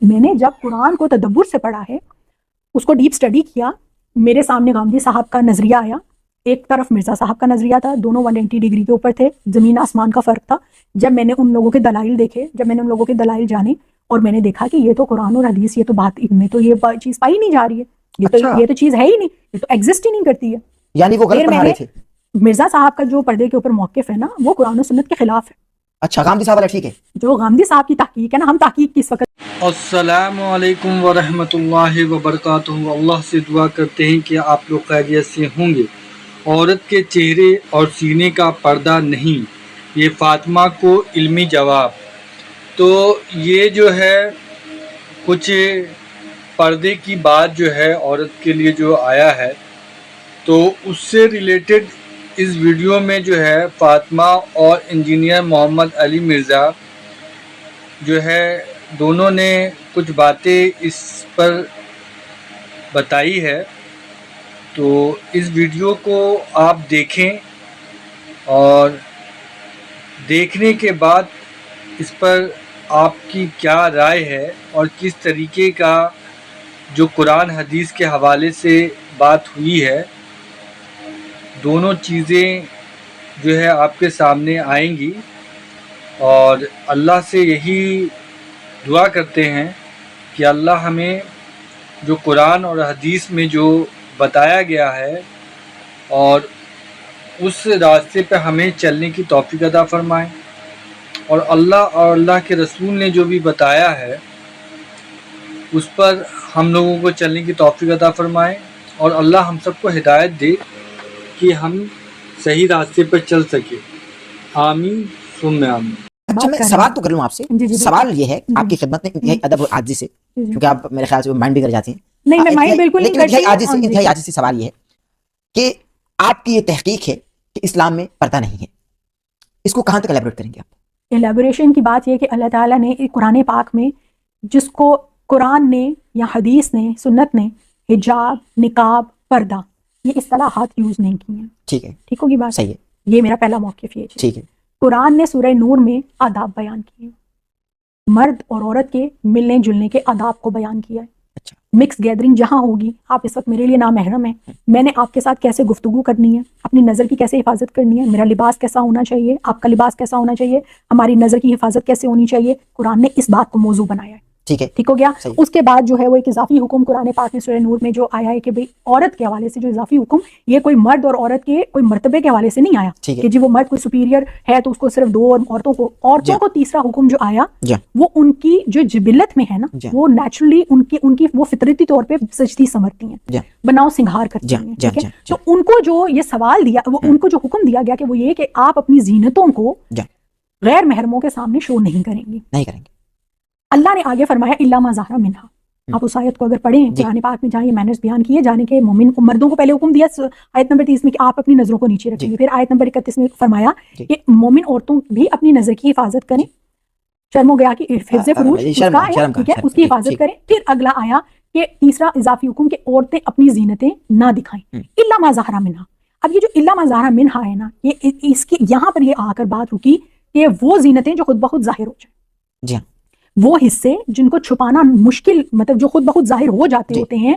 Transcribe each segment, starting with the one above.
میں نے جب قرآن کو تدبر سے پڑھا ہے، اس کو ڈیپ اسٹڈی کیا، میرے سامنے غامدی صاحب کا نظریہ آیا، ایک طرف مرزا صاحب کا نظریہ تھا، دونوں 180 ڈگری کے اوپر تھے، زمین آسمان کا فرق تھا۔ جب میں نے ان لوگوں کے دلائل دیکھے، جب میں نے ان لوگوں کے دلائل جانے، اور میں نے دیکھا کہ یہ تو قرآن اور حدیث، یہ تو بات ان میں تو یہ چیز پائی نہیں جا رہی ہے، یہ تو چیز ہے ہی نہیں، یہ تو ایگزسٹ ہی نہیں کرتی ہے۔ یعنی وہ غلط پڑھا رہے تھے۔ مرزا صاحب کا جو پردے کے اوپر موقف ہے نا، وہ قرآن و سنت کے خلاف ہے۔ اچھا، غامدی صاحب والا ٹھیک ہے، جو غامدی صاحب کی تحقیق ہے نا، ہم تحقیق کی اس وقت۔ السلام علیکم ورحمۃ اللہ وبرکاتہ۔ اللہ سے دعا کرتے ہیں کہ آپ لوگ خیریت سے ہوں گے۔ عورت کے چہرے اور سینے کا پردہ نہیں، یہ فاطمہ کو علمی جواب۔ تو یہ جو ہے کچھ پردے کی بات جو ہے عورت کے لیے جو آیا ہے، تو اس سے ریلیٹڈ اس ویڈیو میں جو ہے فاطمہ اور انجینئر محمد علی مرزا جو ہے دونوں نے کچھ باتیں اس پر بتائی ہے۔ تو اس ویڈیو کو آپ دیکھیں اور دیکھنے کے بعد اس پر آپ کی کیا رائے ہے، اور کس طریقے کا جو قرآن حدیث کے حوالے سے بات ہوئی ہے، دونوں چیزیں جو ہے آپ کے سامنے آئیں گی۔ اور اللہ سے یہی دعا کرتے ہیں کہ اللہ ہمیں جو قرآن اور حدیث میں جو بتایا گیا ہے اور اس راستے پہ ہمیں چلنے کی توفیق عطا فرمائے، اور اللہ کے رسول نے جو بھی بتایا ہے اس پر ہم لوگوں کو چلنے کی توفیق عطا فرمائے، اور اللہ ہم سب کو ہدایت دے کہ ہم صحیح راستے پر چل سکے۔ آمین ثم آمین۔ اچھا، میں سوال تو کر لوں آپ سے۔ سوال یہ ہے آپ کی خدمت میں، انتہائی ادب اور عاجزی سے، کیونکہ آپ میرے خیال سے مائنڈ بھی کر جاتی ہیں۔ نہیں، میں مائنڈ بالکل نہیں کرتی۔ انتہائی عاجزی سے سوال یہ ہے کہ آپ کی یہ تحقیق ہے کہ اسلام میں پردہ نہیں ہے، اس کو کہاں تک ایلیبوریٹ کریں گے آپ؟ ایلیبوریشن کی بات یہ کہ اللہ تعالیٰ نے قرآن پاک میں جس کو قرآن نے یا حدیث نے، سنت نے حجاب، نقاب، پردہ، یہ اصطلاحات یوز نہیں کی ہیں۔ ٹھیک ہے، ٹھیک ہوگی بات؟ صحیح ہے، یہ میرا پہلا موقف یہ ہے۔ ٹھیک ہے۔ قرآن نے سورہ نور میں آداب بیان کیے، مرد اور عورت کے ملنے جلنے کے آداب کو بیان کیا ہے۔ اچھا، مکس گیدرنگ جہاں ہوگی، آپ اس وقت میرے لیے نامحرم ہیں، میں نے آپ کے ساتھ کیسے گفتگو کرنی ہے، اپنی نظر کی کیسے حفاظت کرنی ہے، میرا لباس کیسا ہونا چاہیے، آپ کا لباس کیسا ہونا چاہیے، ہماری نظر کی حفاظت کیسے ہونی چاہیے، قرآن نے اس بات کو موضوع بنایا ہے۔ ٹھیک ہے، ٹھیک ہو گیا۔ اس کے بعد جو ہے وہ ایک اضافی حکم قرآن پاک میں سورہ نور میں جو آیا ہے کہ بھئی عورت کے حوالے سے جو اضافی حکم، یہ کوئی مرد اور عورت کے کوئی مرتبے کے حوالے سے نہیں آیا کہ جی وہ مرد کوئی سپیریئر ہے تو اس کو صرف دو، اور عورتوں کو تیسرا حکم جو آیا وہ ان کی جو جبلت میں ہے نا، وہ نیچرلی ان کی وہ فطرتی طور پہ سجتی سنورتی ہیں، بناؤ سنگھار کرتی ہیں۔ ٹھیک ہے، تو ان کو جو یہ سوال دیا، وہ ان کو جو حکم دیا گیا کہ وہ یہ کہ آپ اپنی زینتوں کو غیر محرموں کے سامنے شو نہیں کریں گے۔ اللہ نے آگے فرمایا الا ما ظہر منہا۔ آپ اس آیت کو اگر پڑھیں قرآن پاک میں جہاں یہ مینرز بیان کیے جانے کے، مومن مردوں کو پہلے حکم دیا آیت نمبر 30 میں کہ آپ اپنی نظروں کو نیچے رکھیں گے، پھر آیت نمبر 31 میں فرمایا کہ مومن عورتوں بھی اپنی نظر کی حفاظت کریں، شرم و گیا کی حفظ فروج اس کا ہے، ٹھیک ہے، اس کی حفاظت کریں۔ پھر اگلا آیا کہ تیسرا اضافی حکم کہ عورتیں اپنی زینتیں نہ دکھائیں، الا ما ظہر منہا۔ اب یہ جو الا ما ظہر منہا ہے نا، یہ اس کی یہاں پر یہ آ کر بات رکی کہ وہ زینتیں جو خود بخود ظاہر ہو جائیں، وہ حصے جن کو چھپانا مشکل، مطلب جو خود بخود ظاہر ہو جاتے ہوتے ہیں،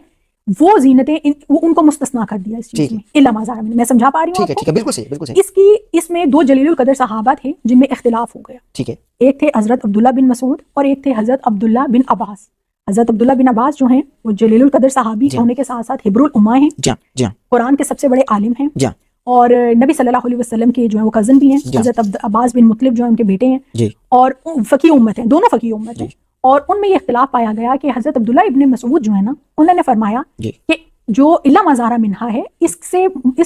وہ زینتیں ان کو مستثنا کر دیا اس چیز میں، الا ما ظہر منہا۔ میں سمجھا پا رہی ہوں آپ کو؟ بالکل صحیح، بالکل صحیح۔ اس میں دو جلیل القدر صحابہ تھے جن میں اختلاف ہو گیا۔ ٹھیک ہے، ایک تھے حضرت عبداللہ بن مسعود اور ایک تھے حضرت عبداللہ بن عباس۔ حضرت عبداللہ بن عباس جو ہیں وہ جلیل القدر صحابی ہونے کے ساتھ ساتھ حبر الامہ ہیں، قرآن کے سب سے بڑے عالم ہیں، اور نبی صلی اللہ علیہ وسلم کے جو ہیں وہ کزن بھی ہیں، حضرت عباس بن مطلب جو ہیں ان کے بیٹے ہیں، اور فقیہ امت ہیں، دونوں فقیہ امت ہیں۔ اور ان میں یہ اختلاف پایا گیا کہ حضرت عبداللہ ابن مسعود جو ہے نا، انہوں نے فرمایا کہ جو الا ما ظہر منہا ہے، اس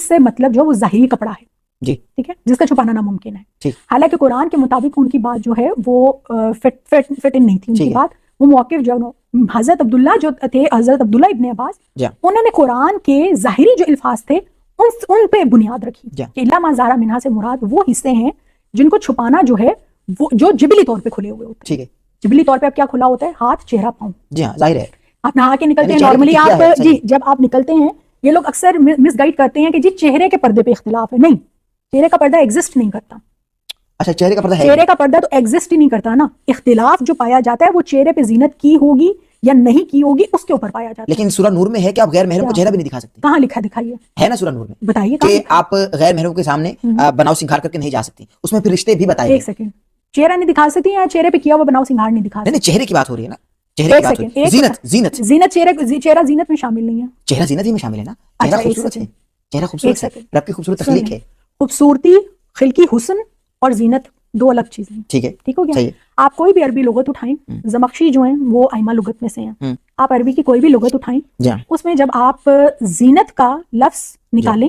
سے مطلب جو وہ ظاہری کپڑا ہے، ٹھیک ہے، جس کا چھپانا ناممکن ہے۔ حالانکہ قرآن کے مطابق ان کی بات جو ہے وہ فٹ ان نہیں تھی، ان کی بات وہ موقف جو حضرت عبداللہ جو تھے، حضرت عبداللہ ابن عباس، انہوں نے قرآن کے ظاہری جو الفاظ تھے ان پہ بنیاد رکھی کہ الا ما ظہر منہا سے مراد وہ حصے ہیں جن کو چھپانا جو ہے وہ جو جبلی طور پہ کھلے ہوئے ہوتے ہیں۔ جبلی طور پہ اب کیا کھلا ہوتا ہے؟ ہاتھ، چہرہ، پاؤں، ظاہر ہے۔ آپ نہا کے نکلتے ہیں نارملی، آپ جب آپ نکلتے ہیں، یہ لوگ اکثر مس گائیڈ کرتے ہیں کہ جی چہرے کے پردے پہ اختلاف ہے، نہیں، چہرے کا پردہ ایگزسٹ نہیں کرتا۔ اچھا چہرے کا پردہ ہے؟ چہرے کا پردہ تو ایگزسٹ ہی نہیں کرتا نا. اختلاف جو پایا جاتا ہے وہ چہرے پہ زینت کی ہوگی یا نہیں کی ہوگی اس کے اوپر پایا جاتا ہے. لیکن سورہ نور میں ہے کہ آپ غیر محرم کو چہرہ بھی نہیں دکھا سکتے. کہاں لکھا؟ دکھائیے. ہے نا سورہ نور میں بتائیے کہ آپ غیر محرم کے سامنے بناؤ سنگھار کر کے نہیں جا سکتی. اس میں پھر رشتے بھی بتائے. ایک سیکنڈ, چہرہ نہیں دکھا سکتی یا چہرے پہ کیا ہوا بناؤ سنگھار نہیں دکھا سکتی؟ نہیں چہرے کی بات ہو رہی ہے نا. چہرے کی بات ہو رہی ہے. زینت زینت زینت چہرہ زینت میں شامل نہیں ہے. چہرہ زینت ہی میں شامل ہے نا. چہرہ خوبصورت ہے. چہرہ خوبصورت ہے. رب کی خوبصورت تخلیق ہے. خوبصورتی, خلقی حسن اور زینت دو الگ چیزیں. ٹھیک ہے, ٹھیک ہو گیا. آپ کوئی بھی عربی لغت اٹھائیں, زمخشری جو ہیں وہ ائمہ لغت میں سے ہیں, آپ عربی کی کوئی بھی لغت اٹھائیں, اس میں جب آپ زینت کا لفظ نکالیں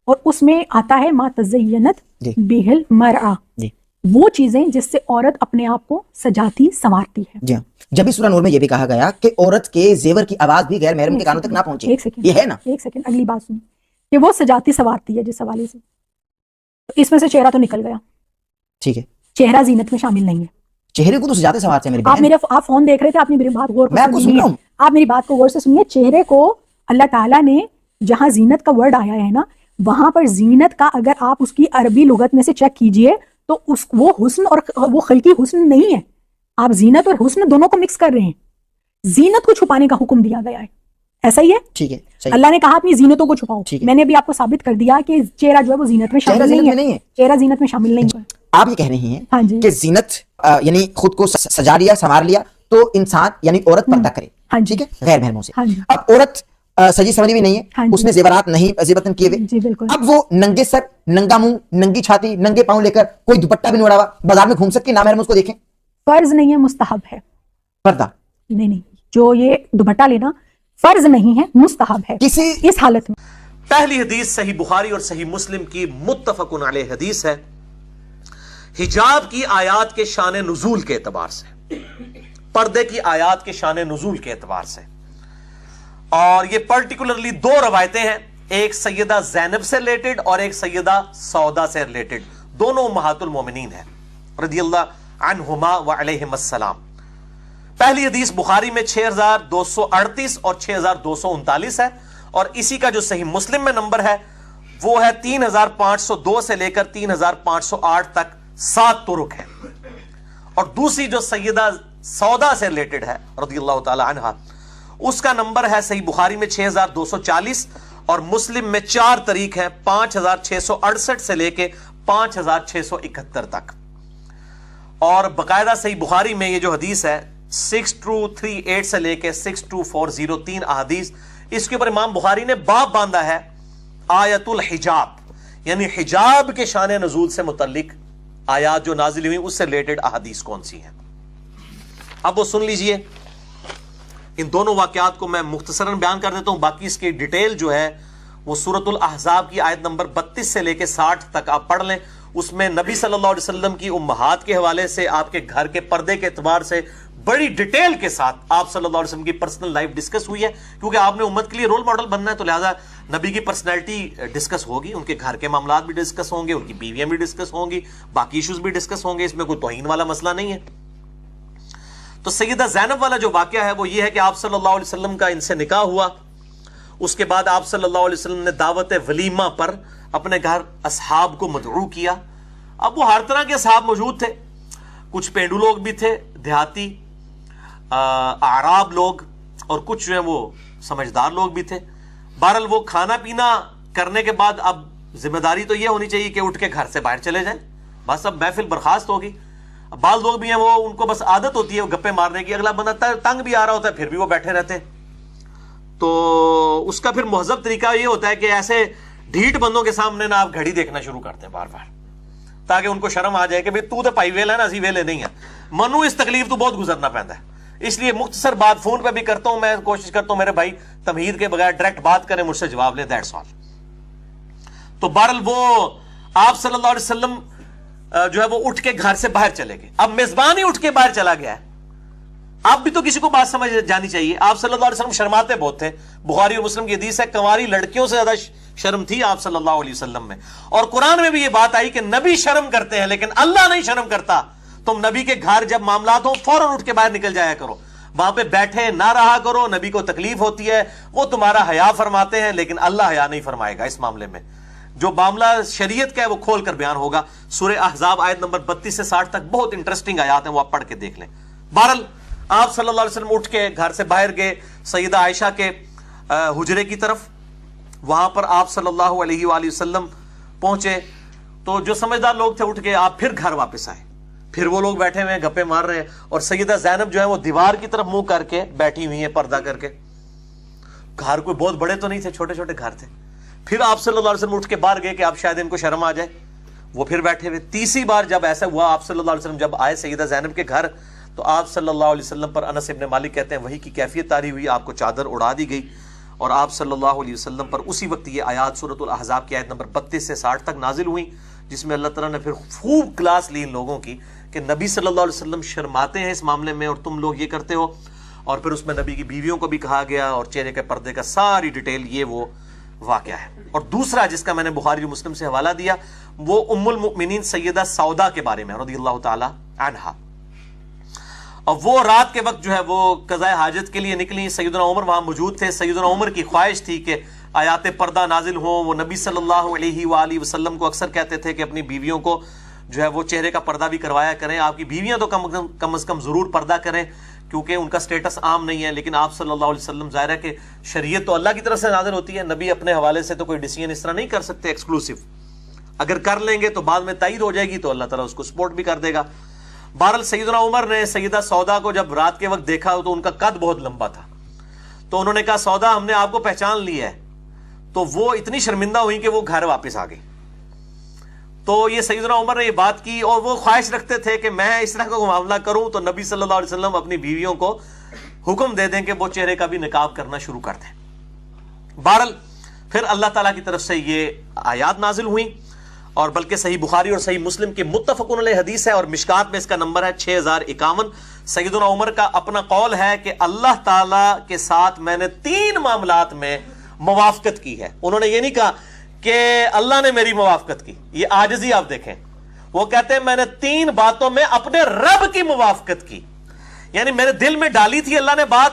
اور اس میں آتا ہے ما تزینت بہل مرأہ, وہ چیزیں جس سے عورت اپنے آپ کو سجاتی سنوارتی ہے. جی ہاں, جب اس سورہ نور میں یہ بھی کہا گیا کہ عورت کے زیور کی آواز بھی غیر محرم کے کانوں تک نہ پہنچے. ایک سیکنڈ, یہ ہے نا. ایک سیکنڈ, اگلی بات سنیں کہ وہ سجاتی سنوارتی ہے جس حوالے سے, اس میں سے چہرہ تو نکل گیا. ٹھیک ہے, چہرہ زینت میں شامل نہیں ہے. چہرے کو تو سجاتے سنوارتے ہیں میری بہن. آپ فون دیکھ رہے تھے, آپ نے میری بات غور سے سنیے. آپ میری بات کو غور سے سنیے. چہرے کو اللہ تعالیٰ نے جہاں زینت کا ورڈ آیا ہے نا, وہاں پر زینت کا اگر آپ اس کی عربی لغت میں سے چیک کیجئے تو وہ حسن اور وہ خلقی حسن نہیں ہے. آپ زینت اور حسن دونوں کو مکس کر رہے ہیں. زینت کو چھپانے کا حکم دیا گیا ہے, ایسا ہی ہے. ٹھیک ہے, اللہ نے کہا اپنی زینتوں کو چھپاؤ. میں نے بھی آپ کو ثابت کر دیا کہ چہرہ جو ہے وہ زینت میں شامل نہیں ہے. چہرہ زینت میں شامل نہیں ہے. آپ یہ کہہ رہی ہیں کہ زینت یعنی خود کو سجا لیا سنوار لیا تو انسان یعنی عورت پردہ کرے, ٹھیک ہے, غیر محرموں سے. اب عورت سجی سوری بھی نہیں ہے, اس میں زیورات نہیں زیبتن کیے ہوئے. اب وہ ننگے سر, ننگا منہ, ننگی چھاتی, ننگے پاؤں لے کر کوئی دوپٹہ بھی نہیں اڑا ہوا بازار میں گھوم سکتی, نامحرم اس کو دیکھیں. فرض نہیں ہے, مستحب ہے پردہ. نہیں, جو یہ دوپٹہ لینا فرض نہیں ہے, مستحب ہے کسی اس حالت میں. پہلی حدیث صحیح بخاری اور صحیح مسلم کی متفق علیہ حدیث ہے, حجاب کی آیات کے شان نزول کے اعتبار سے, پردے کی آیات کے شان نزول کے اعتبار سے. اور یہ پرٹیکولرلی دو روایتیں ہیں, ایک سیدہ زینب سے ریلیٹڈ اور ایک سیدہ سودا سے ریلیٹڈ. دونوں امہات المومنین ہیں رضی اللہ عنہما و علیہم السلام. پہلی حدیث بخاری میں 6238 اور 6239 ہے, اور اسی کا جو صحیح مسلم میں نمبر ہے وہ ہے 3502 سے لے کر 3508 تک 7 طرق ہے. اور دوسری جو سیدہ سودا سے ریلیٹڈ ہے رضی اللہ تعالی عنہا, اس کا نمبر ہے صحیح بخاری میں 6240 اور مسلم میں 4 طریق ہیں 5668 سے لے کے 5671 تک. اور باقاعدہ صحیح بخاری میں یہ جو حدیث ہے 6238 سے لے کے 62403 احادیث, اس کے اوپر امام بخاری نے باب باندھا ہے آیت الحجاب, یعنی حجاب کے شان نزول سے متعلق آیات جو نازل ہوئی اس سے ریلیٹڈ احادیث کون سی ہیں. اب وہ سن لیجئے. ان دونوں واقعات کو میں مختصراً بیان کر دیتا ہوں, باقی اس کی ڈیٹیل جو ہے وہ سورۃ الاحزاب کی آیت نمبر 32 سے لے کے 60 تک آپ پڑھ لیں. اس میں نبی صلی اللہ علیہ وسلم کی امہات کے حوالے سے, آپ کے گھر کے پردے کے اعتبار سے بڑی ڈیٹیل کے ساتھ آپ صلی اللہ علیہ وسلم کی پرسنل لائف ڈسکس ہوئی ہے, کیونکہ آپ نے امت کے لیے رول ماڈل بننا ہے, تو لہٰذا نبی کی پرسنالٹی ڈسکس ہوگی, ان کے گھر کے معاملات بھی ڈسکس ہوں گے, ان کی بیویاں بھی ڈسکس ہوں گی, باقی ایشوز بھی ڈسکس ہوں گے. اس میں کوئی توہین والا مسئلہ نہیں ہے. تو سیدہ زینب والا جو واقعہ ہے وہ یہ ہے کہ آپ صلی اللہ علیہ وسلم کا ان سے نکاح ہوا, اس کے بعد آپ صلی اللہ علیہ وسلم نے دعوت ولیمہ پر اپنے گھر اصحاب کو مدعو کیا. اب وہ ہر طرح کے اصحاب موجود تھے, کچھ پینڈو لوگ بھی تھے, دیہاتی اعراب لوگ, اور کچھ جو ہیں وہ سمجھدار لوگ بھی تھے. بہرحال وہ کھانا پینا کرنے کے بعد اب ذمہ داری تو یہ ہونی چاہیے کہ اٹھ کے گھر سے باہر چلے جائیں, بس اب محفل برخاست ہوگی. بعض لوگ بھی ہیں وہ ان کو بس عادت ہوتی ہے گپے مارنے کی, اگلا بندہ تنگ بھی آ رہا ہوتا ہے پھر بھی وہ بیٹھے رہتے ہیں. تو اس کا پھر مہذب طریقہ یہ ہوتا ہے کہ ایسے ڈھیٹ بندوں کے سامنے نا آپ گھڑی دیکھنا شروع کرتے ہیں بار بار, تاکہ ان کو شرم آ جائے کہ تو تے پائی ویل ہے نا, اسی ویلے نہیں ہے, منو اس تکلیف تو بہت گزرنا پہنتا ہے. اس لیے مختصر بات فون پہ بھی کرتا ہوں, میں کوشش کرتا ہوں میرے بھائی تمہید کے بغیر ڈائریکٹ بات کریں, مجھ سے جواب لیں, دیٹس آل. تو بہرحال وہ آپ صلی اللہ علیہ وسلم جو ہے وہ اٹھ کے گھر سے باہر چلے گئے. اب میزبان ہی اٹھ کے باہر چلا گیا ہے, اب بھی تو کسی کو بات سمجھ جانی چاہیے. آپ صلی اللہ علیہ وسلم شرماتے بہت تھے, بخاری اور مسلم کی حدیث ہے کنواری لڑکیوں سے زیادہ شرم تھی آپ صلی اللہ علیہ وسلم میں. اور قرآن میں بھی یہ بات آئی کہ نبی شرم کرتے ہیں لیکن اللہ نہیں شرم کرتا. تم نبی کے گھر جب معاملات ہوں فوراً اٹھ کے باہر نکل جایا کرو, وہاں پہ بیٹھے نہ رہا کرو. نبی کو تکلیف ہوتی ہے, وہ تمہارا حیا فرماتے ہیں لیکن اللہ حیا نہیں فرمائے گا اس معاملے میں. جو معاملہ شریعت کا ہے وہ کھول کر بیان ہوگا. سورہ احزاب آیت نمبر 32 سے 60 تک بہت انٹرسٹنگ آیات ہیں, وہ آپ پڑھ کے دیکھ لیں. بہرحال آپ صلی اللہ علیہ وسلم اٹھ کے گھر سے باہر گئے سیدہ عائشہ کے حجرے کی طرف. وہاں پر آپ صلی اللہ علیہ وآلہ وسلم پہنچے تو جو سمجھدار لوگ تھے اٹھ کے آپ پھر گھر واپس آئے. پھر وہ لوگ بیٹھے ہوئے ہیں, گپے مار رہے ہیں, اور سیدہ زینب جو ہے وہ دیوار کی طرف منہ کر کے بیٹھی ہوئی ہیں پردہ کر کے. گھر کوئی بہت بڑے تو نہیں تھے, چھوٹے چھوٹے گھر تھے. پھر آپ صلی اللہ علیہ وسلم اٹھ کے باہر گئے کہ آپ شاید ان کو شرم آ جائے, وہ پھر بیٹھے ہوئے. تیسری بار جب ایسا ہوا آپ صلی اللہ علیہ وسلم جب آئے سیدہ زینب کے گھر, تو آپ صلی اللہ علیہ وسلم پر انس ابن مالک کہتے ہیں وحی کی کیفیت طاری ہوئی, آپ کو چادر اڑا دی گئی, اور آپ صلی اللہ علیہ وسلم پر اسی وقت یہ آیات سورۃ الاحزاب کی آیت نمبر 32 سے 60 تک نازل ہوئی, جس میں اللہ تعالیٰ نے پھر خوب کلاس لی ان لوگوں کی کہ نبی صلی اللہ علیہ وسلم شرماتے ہیں اس معاملے میں اور تم لوگ یہ کرتے ہو. اور پھر اس میں نبی کی بیویوں کو بھی کہا گیا, اور چہرے کے پردے کا ساری ڈیٹیل, یہ وہ واقعہ ہے. اور دوسرا جس کا میں نے بخاری اور مسلم سے حوالہ دیا وہ ام المؤمنین سیدہ سودا کے بارے میں رضی اللہ تعالی عنہا. اور وہ رات کے وقت جو ہے وہ قضاء حاجت کے لیے نکلی. سیدنا عمر وہاں موجود تھے. سیدنا عمر کی خواہش تھی کہ آیات پردہ نازل ہوں. وہ نبی صلی اللہ علیہ وآلہ وسلم کو اکثر کہتے تھے کہ اپنی بیویوں کو جو ہے وہ چہرے کا پردہ بھی کروایا کریں. آپ کی بیویاں تو کم از کم ضرور پردہ کریں, کیونکہ ان کا سٹیٹس عام نہیں ہے. لیکن آپ صلی اللہ علیہ وسلم, ظاہر ہے کہ شریعت تو اللہ کی طرف سے نازل ہوتی ہے, نبی اپنے حوالے سے تو کوئی ڈیسیژن اس طرح نہیں کر سکتے ایکسکلوسیو. اگر کر لیں گے تو بعد میں تائید ہو جائے گی تو اللہ تعالیٰ اس کو سپورٹ بھی کر دے گا. بہرحال سیدنا عمر نے سیدہ سودا کو جب رات کے وقت دیکھا تو ان کا قد بہت لمبا تھا, تو انہوں نے کہا سودا ہم نے آپ کو پہچان لیا ہے. تو وہ اتنی شرمندہ ہوئی کہ وہ گھر واپس آ گئی. تو یہ سیدنا عمر نے یہ بات کی, اور وہ خواہش رکھتے تھے کہ میں اس طرح کا معاملہ کروں تو نبی صلی اللہ علیہ وسلم اپنی بیویوں کو حکم دے دیں کہ وہ چہرے کا بھی نقاب کرنا شروع کر دیں. بہرحال پھر اللہ تعالیٰ کی طرف سے یہ آیات نازل ہوئیں, اور بلکہ صحیح بخاری اور صحیح مسلم کی متفقن علیہ حدیث ہے, اور مشکات میں اس کا نمبر ہے 6051. سیدنا عمر کا اپنا قول ہے کہ اللہ تعالیٰ کے ساتھ میں نے 3 معاملات میں موافقت کی ہے. انہوں نے یہ نہیں کہا کہ اللہ نے میری موافقت کی, یہ عاجزی آپ دیکھیں. وہ کہتے ہیں میں نے 3 باتوں میں اپنے رب کی موافقت کی, یعنی میرے دل میں ڈالی تھی اللہ نے بات,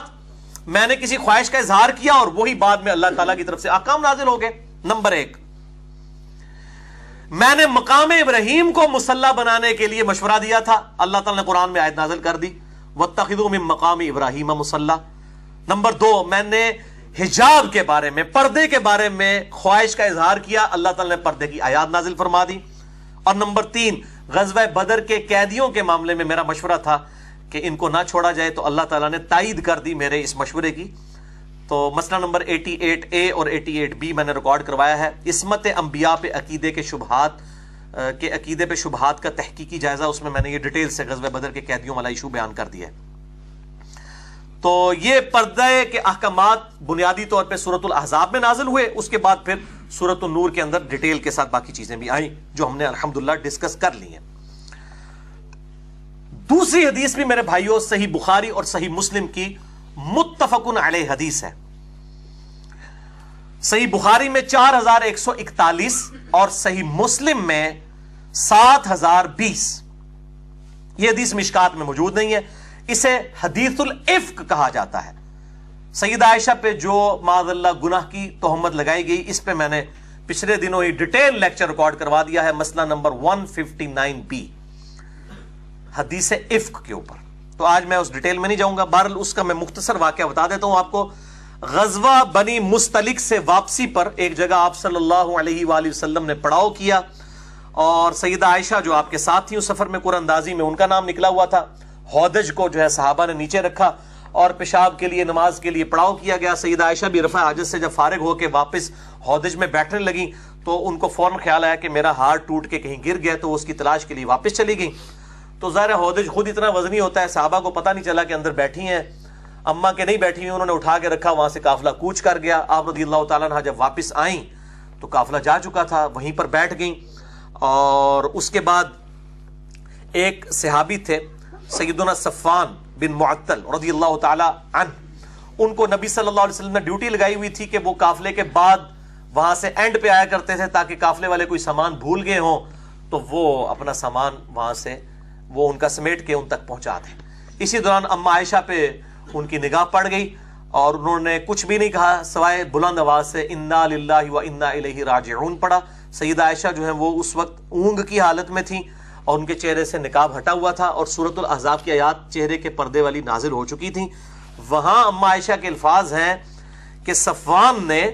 میں نے کسی خواہش کا اظہار کیا, اور وہی بعد میں اللہ تعالیٰ کی طرف سے احکام نازل ہو گئے. نمبر 1, میں نے مقام ابراہیم کو مصلی بنانے کے لیے مشورہ دیا تھا, اللہ تعالیٰ نے قرآن میں آیت نازل کر دی وَاتَّخِذُوا مِن مَقَامِ إِبْرَاهِيمَ مُصَلًّى. نمبر 2, میں نے حجاب کے بارے میں, پردے کے بارے میں خواہش کا اظہار کیا, اللہ تعالیٰ نے پردے کی آیات نازل فرما دی. اور نمبر 3, غزوہ بدر کے قیدیوں کے معاملے میں میرا مشورہ تھا کہ ان کو نہ چھوڑا جائے, تو اللہ تعالیٰ نے تائید کر دی میرے اس مشورے کی. تو مسئلہ نمبر 88A اور 88B میں نے ریکارڈ کروایا ہے. عصمت انبیاء پہ عقیدے کے شبہات کا تحقیقی جائزہ, اس میں میں نے یہ ڈیٹیل سے غزوہ بدر کے قیدیوں والا ایشو بیان کر دیا ہے. تو یہ پردے کے احکامات بنیادی طور پہ سورۃ الاحزاب میں نازل ہوئے, اس کے بعد پھر سورۃ النور کے اندر ڈیٹیل کے ساتھ باقی چیزیں بھی آئیں جو ہم نے الحمدللہ ڈسکس کر لی ہیں. دوسری حدیث بھی میرے بھائیوں صحیح بخاری اور صحیح مسلم کی متفقن علیہ حدیث ہے. صحیح بخاری میں 4141 اور صحیح مسلم میں 7020. یہ حدیث مشکات میں موجود نہیں ہے, اسے حدیث الافک کہا جاتا ہے. سیدہ عائشہ پہ جو معاذ اللہ گناہ کی تہمت لگائی گئی, اس پہ میں نے پچھلے دنوں ہی ڈیٹیل لیکچر ریکارڈ کروا دیا ہے, مسئلہ نمبر 159B حدیث افک کے اوپر. تو آج میں اس ڈیٹیل میں نہیں جاؤں گا. بہرحال اس کا میں مختصر واقعہ بتا دیتا ہوں آپ کو. غزوہ بنی مستلق سے واپسی پر ایک جگہ آپ صلی اللہ علیہ وآلہ وسلم نے پڑاؤ کیا, اور سیدہ عائشہ جو آپ کے ساتھ تھی اس سفر میں, قرآن اندازی میں ان کا نام نکلا ہوا تھا. ہودج کو جو ہے صحابہ نے نیچے رکھا اور پیشاب کے لیے, نماز کے لیے پڑاؤ کیا گیا. سیدہ عائشہ بھی رفع حاجت سے جب فارغ ہو کے واپس ہودج میں بیٹھنے لگیں تو ان کو فوراً خیال آیا کہ میرا ہار ٹوٹ کے کہیں گر گیا, تو وہ اس کی تلاش کے لیے واپس چلی گئیں. تو ظاہر ہودج خود اتنا وزنی ہوتا ہے, صحابہ کو پتہ نہیں چلا کہ اندر بیٹھی ہیں, اماں کے نہیں بیٹھی ہوئی, انہوں نے اٹھا کے رکھا. وہاں سے قافلہ کوچ کر گیا. آپ رضی اللہ تعالیٰ عنہ جب واپس آئیں تو قافلہ جا چکا تھا, وہیں پر بیٹھ گئیں. اور اس کے بعد ایک صحابی تھے سیدنا صفان بن معطل رضی اللہ تعالیٰ عنہ, ان کو نبی صلی اللہ علیہ وسلم نے ڈیوٹی لگائی ہوئی تھی کہ وہ قافلے کے بعد وہاں سے اینڈ پہ آیا کرتے تھے, تاکہ قافلے والے کوئی سامان بھول گئے ہوں تو وہ اپنا سامان وہاں سے وہ ان کا سمیٹ کے ان تک پہنچا دیں. اسی دوران اما عائشہ پہ ان کی نگاہ پڑ گئی اور انہوں نے کچھ بھی نہیں کہا سوائے بلند آواز سے انا للہ و انا الیہ راجعون پڑھا. سیدہ عائشہ جو ہیں وہ اس وقت اونگ کی حالت میں تھیں اور ان کے چہرے سے نقاب ہٹا ہوا تھا اور سورۃ الاحزاب کی آیات چہرے کے پردے والی نازل ہو چکی تھیں. وہاں اما عائشہ کے الفاظ ہیں کہ صفوان نے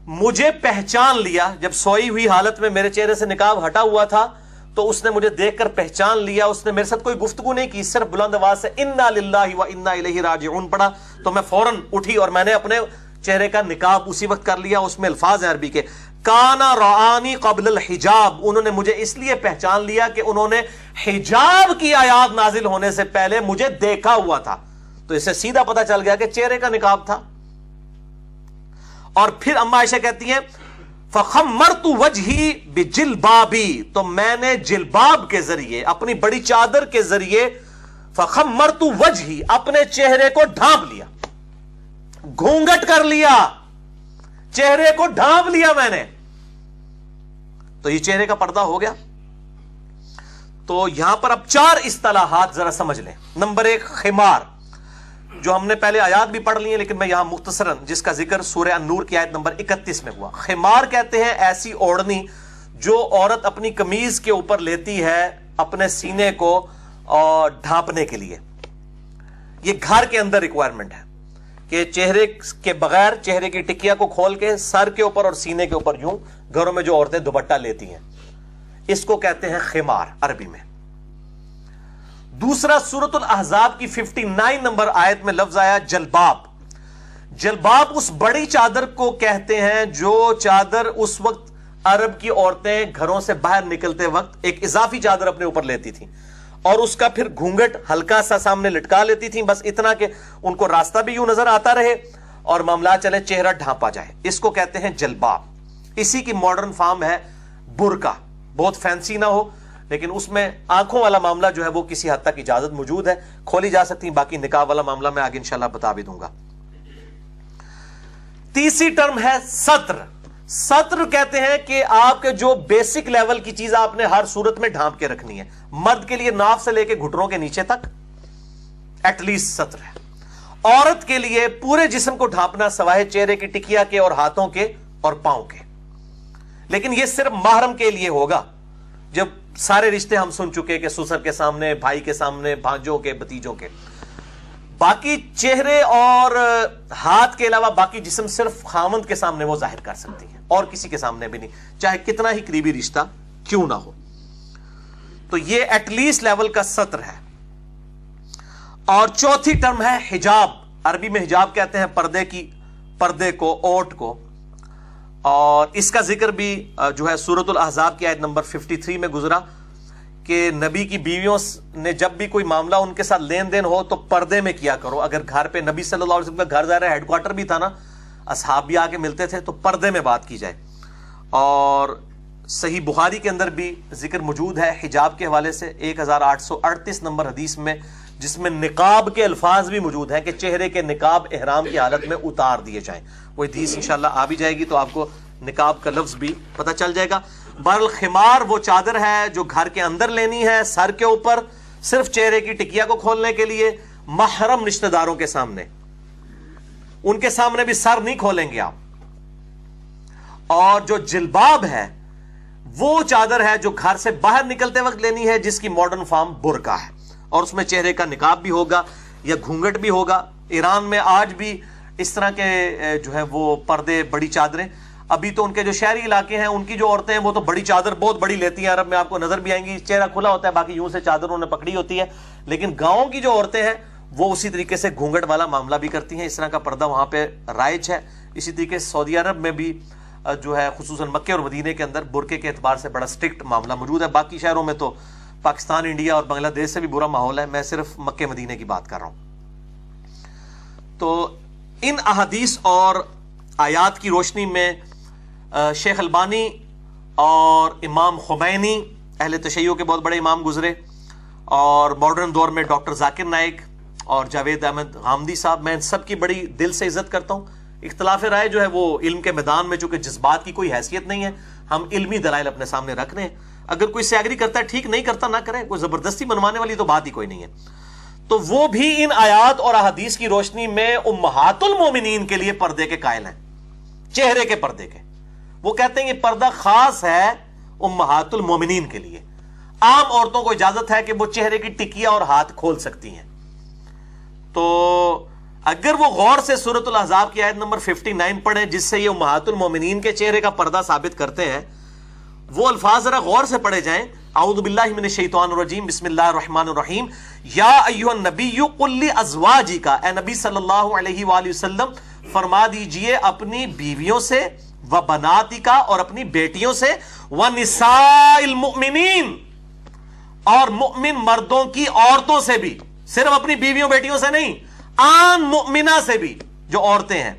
مجھے پہچان لیا جب سوئی ہوئی حالت میں میرے چہرے سے نقاب ہٹا ہوا تھا تو اس نے مجھے دیکھ کر پہچان لیا. اس نے میرے ساتھ کوئی گفتگو نہیں کی, صرف بلند آواز سے انا للہ و انا الیہ راجعون پڑھا تو میں فوراً اٹھی اور میں نے اپنے چہرے کا نقاب اسی وقت کر لیا. اس میں الفاظ ہیں عربی کے, کانا رعانی قبل الحجاب, انہوں نے مجھے اس لیے پہچان لیا کہ انہوں نے حجاب کی آیات نازل ہونے سے پہلے مجھے دیکھا ہوا تھا. تو اسے سیدھا پتا چل گیا کہ چہرے کا نقاب تھا. اور پھر اما عائشہ کہتی ہیں فخمرت وجہی بجلبابی, تو میں نے جلباب کے ذریعے اپنی بڑی چادر کے ذریعے فخمرت وجہی اپنے چہرے کو ڈھانپ لیا, گھونگٹ کر لیا, چہرے کو ڈھانپ لیا میں نے. تو یہ چہرے کا پردہ ہو گیا. تو یہاں پر اب 4 اصطلاحات ذرا سمجھ لیں. نمبر 1 خمار, جو ہم نے پہلے آیات بھی پڑھ لی ہیں لیکن میں یہاں مختصراً جس کا ذکر سورہ النور کی آیت نمبر 31 میں ہوا. خمار کہتے ہیں ایسی اوڑھنی جو عورت اپنی قمیض کے اوپر لیتی ہے اپنے سینے کو اور ڈھانپنے کے لیے. یہ گھر کے اندر ریکوائرمنٹ ہے کہ چہرے کے بغیر چہرے کی ٹکیا کو کھول کے سر کے اوپر اور سینے کے اوپر یوں گھروں میں جو عورتیں دوپٹہ لیتی ہیں اس کو کہتے ہیں خمار عربی میں. دوسرا سورۃ الاحزاب کی 59 نمبر آیت میں لفظ آیا جلباب. جلباب اس بڑی چادر کو کہتے ہیں جو چادر اس وقت عرب کی عورتیں گھروں سے باہر نکلتے وقت ایک اضافی چادر اپنے اوپر لیتی تھیں اور اس کا پھر گھونگٹ ہلکا سا سامنے لٹکا لیتی تھیں, بس اتنا کہ ان کو راستہ بھی یوں نظر آتا رہے اور معاملات چلے, چہرہ ڈھانپا جائے. اس کو کہتے ہیں جلباب. اسی کی ماڈرن فارم ہے برقع, بہت فینسی نہ ہو لیکن اس میں آنکھوں والا معاملہ جو ہے وہ کسی حد تک اجازت موجود ہے, کھولی جا سکتی. باقی نقاب والا معاملہ میں آگے انشاءاللہ بتا بھی دوں گا. تیسری ٹرم ہے سطر. سطر کہتے ہیں کہ آپ کے جو بیسک لیول کی چیز آپ نے ہر صورت میں ڈھانپ کے رکھنی ہے. مرد کے لیے ناف سے لے کے گھٹنوں کے نیچے تک ایٹ لیسٹ سطر ہے. عورت کے لیے پورے جسم کو ڈھانپنا سوائے چہرے کی ٹکیا کے اور ہاتھوں کے اور پاؤں کے. لیکن یہ صرف محرم کے لیے ہوگا. جب سارے رشتے ہم سن چکے کہ سسر کے سامنے, بھائی کے سامنے, بھانجوں کے, بھتیجوں کے. باقی چہرے اور ہاتھ کے علاوہ باقی جسم صرف خاوند کے سامنے وہ ظاہر کر سکتی ہے اور کسی کے سامنے بھی نہیں, چاہے کتنا ہی قریبی رشتہ کیوں نہ ہو. تو یہ ایٹ لیسٹ لیول کا سطر ہے. اور چوتھی ٹرم ہے حجاب. عربی میں حجاب کہتے ہیں پردے کو, اوٹ کو. اور اس کا ذکر بھی جو ہے سورۃ الاحزاب کی آیت نمبر 53 میں گزرا کہ نبی کی بیویوں نے جب بھی کوئی معاملہ ان کے ساتھ لین دین ہو تو پردے میں کیا کرو. اگر گھر پہ نبی صلی اللہ علیہ وسلم کا گھر ظاہر ہیڈ کوارٹر بھی تھا نا, اصحاب بھی آ کے ملتے تھے, تو پردے میں بات کی جائے. اور صحیح بخاری کے اندر بھی ذکر موجود ہے حجاب کے حوالے سے 1838 نمبر حدیث میں, جس میں نقاب کے الفاظ بھی موجود ہیں کہ چہرے کے نقاب احرام کی حالت میں اتار دیے جائیں. وہ حدیث انشاءاللہ آ بھی جائے گی تو آپ کو نقاب کا لفظ بھی پتہ چل جائے گا. بہرحال خمار وہ چادر ہے جو گھر کے اندر لینی ہے سر کے اوپر, صرف چہرے کی ٹکیا کو کھولنے کے لیے. محرم رشتہ داروں کے سامنے, ان کے سامنے بھی سر نہیں کھولیں گے آپ. اور جو جلباب ہے وہ چادر ہے جو گھر سے باہر نکلتے وقت لینی ہے, جس کی ماڈرن فارم برقع ہے, اور اس میں چہرے کا نقاب بھی ہوگا یا گھونگٹ بھی ہوگا. ایران میں آج بھی اس طرح کے جو ہے وہ پردے, بڑی چادریں. ابھی تو ان کے جو شہری علاقے ہیں ان کی جو عورتیں ہیں وہ تو بڑی چادر بہت بڑی لیتی ہیں. عرب میں آپ کو نظر بھی آئیں گی, چہرہ کھلا ہوتا ہے, باقی یوں سے چادر انہوں نے پکڑی ہوتی ہے. لیکن گاؤں کی جو عورتیں ہیں وہ اسی طریقے سے گھونگٹ والا معاملہ بھی کرتی ہیں. اس طرح کا پردہ وہاں پہ رائج ہے. اسی طریقے سے سعودی عرب میں بھی جو ہے خصوصاً مکے اور مدینے کے اندر برقعے کے اعتبار سے بڑا سٹرکٹ معاملہ موجود ہے. باقی شہروں میں تو پاکستان, انڈیا اور بنگلہ دیش سے بھی برا ماحول ہے. میں صرف مکے مدینے کی بات کر رہا ہوں. تو ان احادیث اور آیات کی روشنی میں شیخ البانی اور امام خمینی اہل تشیع کے بہت بڑے امام گزرے, اور ماڈرن دور میں ڈاکٹر ذاکر نائک اور جاوید احمد غامدی صاحب, میں ان سب کی بڑی دل سے عزت کرتا ہوں. اختلاف رائے جو ہے وہ علم کے میدان میں چونکہ جذبات کی کوئی حیثیت نہیں ہے, ہم علمی دلائل اپنے سامنے رکھ رہے ہیں. اگر کوئی سے ایگری کرتا ہے ٹھیک, نہیں کرتا نہ کرے, کوئی زبردستی منوانے والی تو بات ہی کوئی نہیں ہے. تو وہ بھی ان آیات اور احادیث کی روشنی میں امہات المومنین کے لیے پردے کے قائل ہیں, چہرے کے پردے کے. وہ کہتے ہیں یہ پردہ خاص ہے امہات المومنین کے لیے، عام عورتوں کو اجازت ہے کہ وہ چہرے کی ٹکیا اور ہاتھ کھول سکتی ہیں۔ تو اگر وہ غور سے سورۃ الاحزاب کی آیت نمبر 59 پڑھیں جس سے یہ امہات المومنین کے چہرے کا پردہ ثابت کرتے ہیں، وہ الفاظ ذرا غور سے پڑھے جائیں۔ اعوذ باللہ من الشیطان الرجیم، بسم اللہ الرحمن الرحیم، یا ایھا النبی قل لازواجک، اے نبی صلی اللہ علیہ وآلہ وسلم فرما دیجئے اپنی بیویوں سے، و بناتک اور اپنی بیٹیوں سے، و نساء المؤمنین اور مؤمن مردوں کی عورتوں سے بھی، صرف اپنی بیویوں بیٹیوں سے نہیں، عام مؤمنہ سے بھی جو عورتیں ہیں،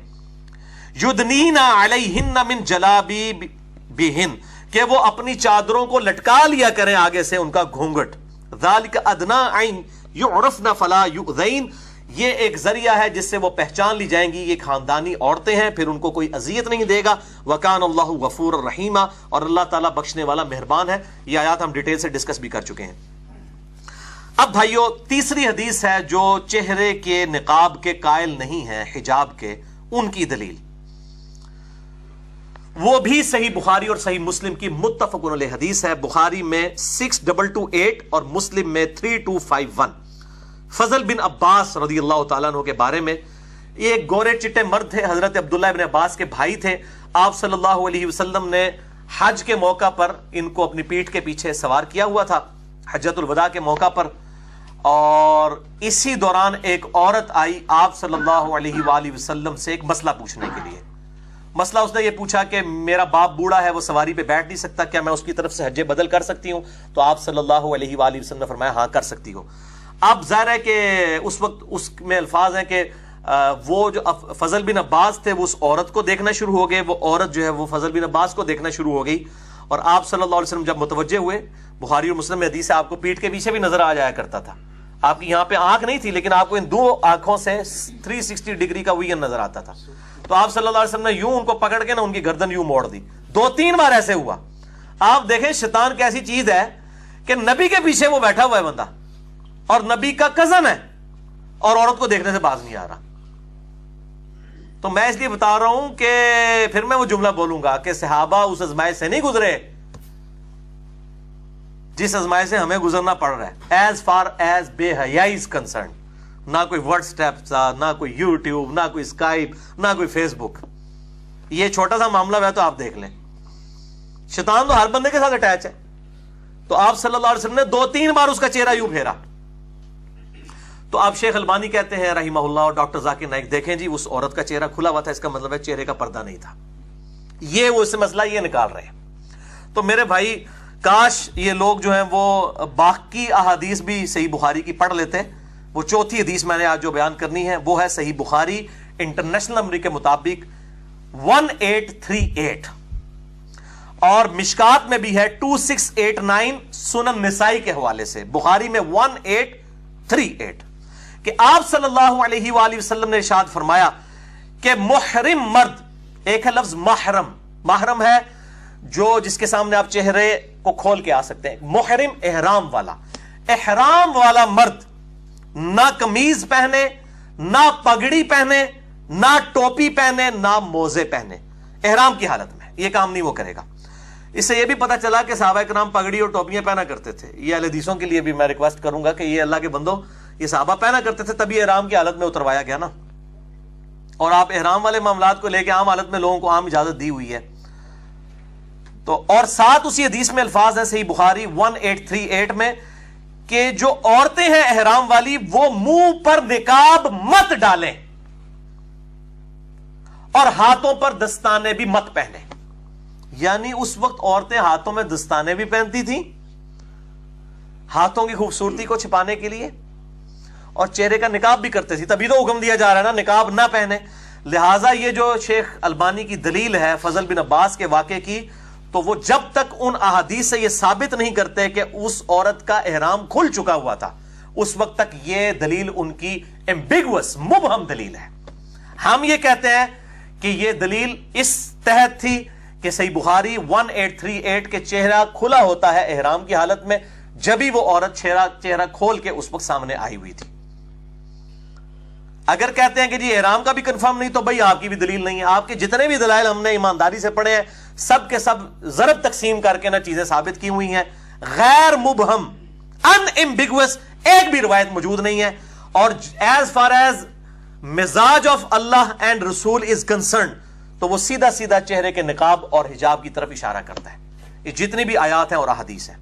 یدنین علیہن من جلابیبہن، کہ وہ اپنی چادروں کو لٹکا لیا کریں آگے سے ان کا گھونگھٹ، ذالک ادنی ان یعرفن فلا یؤذین، یہ ایک ذریعہ ہے جس سے وہ پہچان لی جائیں گی یہ خاندانی عورتیں ہیں، پھر ان کو کوئی اذیت نہیں دے گا۔ وکان اللہ غفور الرحیم، اور اللہ تعالیٰ بخشنے والا مہربان ہے۔ یہ آیات ہم ڈیٹیل سے ڈسکس بھی کر چکے ہیں۔ اب بھائیو، تیسری حدیث ہے جو چہرے کے نقاب کے قائل نہیں ہیں، حجاب کے، ان کی دلیل، وہ بھی صحیح بخاری اور صحیح مسلم کی متفق علیہ حدیث ہے۔ بخاری میں 6228 اور مسلم میں 3251۔ فضل بن عباس رضی اللہ تعالیٰ عنہ کے بارے میں، یہ ایک گورے چٹے مرد تھے، حضرت عبداللہ بن عباس کے بھائی تھے۔ آپ صلی اللہ علیہ وسلم نے حج کے موقع پر ان کو اپنی پیٹھ کے پیچھے سوار کیا ہوا تھا، حجۃ الوداع کے موقع پر، اور اسی دوران ایک عورت آئی آپ صلی اللہ علیہ وآلہ وسلم سے ایک مسئلہ پوچھنے کے لیے۔ مسئلہ اس نے یہ پوچھا کہ میرا باپ بوڑھا ہے، وہ سواری پہ بیٹھ نہیں سکتا، کیا میں اس کی طرف سے حجے بدل کر سکتی ہوں؟ تو آپ صلی اللہ علیہ وآلہ وسلم نے فرمایا ہاں کر سکتی ہو۔ اب ظاہر ہے کہ اس وقت اس میں الفاظ ہیں کہ وہ جو فضل بن عباس تھے وہ اس عورت کو دیکھنا شروع ہو گئے، وہ عورت جو ہے وہ فضل بن عباس کو دیکھنا شروع ہو گئی، اور آپ صلی اللہ علیہ وسلم جب متوجہ ہوئے، بخاری اور مسلم میں حدیث ہے آپ کو پیٹھ کے پیچھے بھی نظر آ جایا کرتا تھا، آپ کی یہاں پہ آنکھ نہیں تھی لیکن آپ کو ان دو آنکھوں سے 360 ڈگری کا ویژن نظر آتا تھا۔ تو آپ صلی اللہ علیہ وسلم نے یوں ان کو پکڑ کے نا ان کی گردن یوں موڑ دی، 2-3 بار ایسے ہوا۔ آپ دیکھیں شیطان کیسی چیز ہے کہ نبی کے پیچھے وہ بیٹھا ہوا ہے بندہ، اور نبی کا کزن ہے، اور عورت کو دیکھنے سے باز نہیں آ رہا۔ تو میں اس لیے بتا رہا ہوں کہ پھر میں وہ جملہ بولوں گا کہ صحابہ اس ازمائش سے نہیں گزرے جس ازمائش سے ہمیں گزرنا پڑ رہا ہے، ایز فار ایز بے حیائی از کنسرن۔ نہ کوئی واٹس ایپ تھا، نہ کوئی یوٹیوب، نہ کوئی اسکائپ، نہ کوئی فیس بک۔ یہ چھوٹا سا معاملہ ہے تو آپ دیکھ لیں، شیطان تو ہر بندے کے ساتھ اٹیچ ہے۔ تو آپ صلی اللہ علیہ وسلم نے 2-3 بار اس کا چہرہ یوں پھیرا۔ تو آپ شیخ البانی کہتے ہیں رحمہ اللہ اور ڈاکٹر ذاکر نائک، دیکھیں جی اس عورت کا چہرہ کھلا ہوا تھا، اس کا مطلب ہے چہرے کا پردہ نہیں تھا۔ یہ وہ اس سے مسئلہ یہ نکال رہے ہیں۔ تو میرے بھائی کاش یہ لوگ جو ہیں وہ باقی احادیث بھی صحیح بخاری کی پڑھ لیتے۔ وہ چوتھی حدیث میں نے آج جو بیان کرنی ہے وہ ہے صحیح بخاری انٹرنیشنل نمبر کے مطابق 1838، اور مشکات میں بھی ہے 2689 سنن نسائی کے حوالے سے، بخاری میں 1838، کہ آپ صلی اللہ علیہ وآلہ وسلم نے ارشاد فرمایا کہ محرم مرد، ایک ہے لفظ محرم، محرم ہے جو جس کے سامنے آپ چہرے کو کھول کے آ سکتے ہیں، محرم احرام والا، احرام والا مرد نہ قمیض پہنے، نہ پگڑی پہنے، نہ ٹوپی پہنے، نہ موزے پہنے، احرام کی حالت میں یہ کام نہیں وہ کرے گا۔ اس سے یہ بھی پتہ چلا کہ صحابہ کرام پگڑی اور ٹوپیاں پہنا کرتے تھے۔ یہ اہل حدیثوں کے لیے بھی میں ریکویسٹ کروں گا کہ یہ اللہ کے بندوں، یہ صحابہ پہنا کرتے تھے، تبھی احرام کی حالت میں اتروایا گیا نا، اور آپ احرام والے معاملات کو لے کے عام حالت میں لوگوں کو عام اجازت دی ہوئی ہے۔ تو اور ساتھ اسی حدیث میں الفاظ ہیں صحیح بخاری 1838 میں کہ جو عورتیں ہیں احرام والی وہ منہ پر نقاب مت ڈالیں اور ہاتھوں پر دستانے بھی مت پہنیں۔ یعنی اس وقت عورتیں ہاتھوں میں دستانے بھی پہنتی تھیں ہاتھوں کی خوبصورتی کو چھپانے کے لیے، اور چہرے کا نقاب بھی کرتے تھی، تبھی تو حکم دیا جا رہا ہے نا نقاب نہ پہنے۔ لہٰذا یہ جو شیخ البانی کی دلیل ہے فضل بن عباس کے واقعے کی، تو وہ جب تک ان احادیث سے یہ ثابت نہیں کرتے کہ اس عورت کا احرام کھل چکا ہوا تھا، اس وقت تک یہ دلیل ان کی ایمبیگوس، مبہم دلیل ہے۔ ہم یہ کہتے ہیں کہ یہ دلیل اس تحت تھی کہ صحیح بخاری 1838 کے چہرہ کھلا ہوتا ہے احرام کی حالت میں، جبھی وہ عورت چہرہ کھول کے اس وقت سامنے آئی ہوئی تھی۔ اگر کہتے ہیں کہ جی احرام کا بھی کنفرم نہیں تو بھائی آپ کی بھی دلیل نہیں ہے. آپ کے جتنے بھی دلائل ہم نے ایمانداری سے پڑھے ہیں سب کے سب ضرب تقسیم کر کے نا چیزیں ثابت کی ہوئی ہیں, غیر مبہم ان ایمبیگوس ایک بھی روایت موجود نہیں ہے. اور ایز فار ایز مزاج آف اللہ اینڈ رسول از کنسرن تو وہ سیدھا سیدھا چہرے کے نقاب اور حجاب کی طرف اشارہ کرتا ہے. یہ جتنی بھی آیات ہیں اور احادیث ہیں.